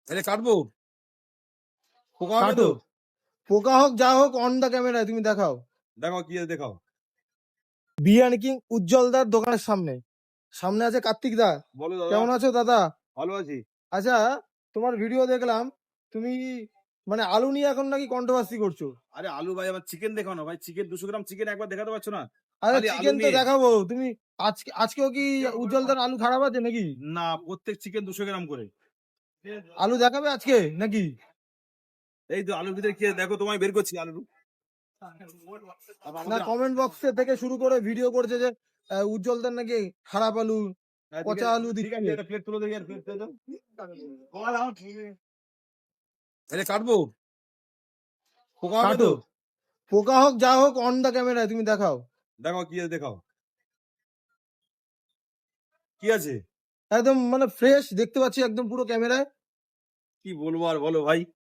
এটা কাটবো, পোকা হবে কাটো। তো? পোকা হোক যা হোক, অন দ্য ক্যামেরায় তুমি দেখাও। দেখাও কি আছে দেখাও। বিরিয়ানি কিং উজ্জ্বলদার দোকানের সামনে। সামনে আছে কার্তিক দা। বলো দাদা। কেমন আছো দাদা? ভালো আছি। আচ্ছা, তোমার ভিডিও দেখলাম, তুমি মানে আলু নিয়ে এখন নাকি কন্ট্রোভার্সি করছো। আরে আলু ভাই, আমার চিকেন দেখাও না ভাই। চিকেন 200 গ্রাম চিকেন একবার দেখাতে পারছো না? আরে খালি আলু চিকেন তো নিয়ে। দেখাবো, তুমি আজকেও কি উজ্জ্বলদার আলু খারাপ আছে নাকি? না, প্রত্যেক চিকেন 200 গ্রাম করে। আলু দেখাবে আজকে নাকি? এই তো আলুর ভিতরে কি আছে দেখো, তোমায় বের করছি আলু। না, কমেন্ট বক্সে থেকে শুরু করে ভিডিও করছে যে উজ্জ্বলদার নাকি খারাপ আলু, পচা আলু ঠিক আছে, দিচ্ছে। এটা প্লেট তুলে দেখি আর প্লেট দাও। এটা কাটবো, পোকা হবে কাটো। তো? পোকা হোক যা হোক, অন দ্য ক্যামেরায় তুমি দেখাও। দেখাও কি আছে দেখাও। কি আছে? একদম মানে ফ্রেশ দেখতে পাচ্ছি, একদম পুরো ক্যামেরায়। কি বলবো আর বলো ভাই।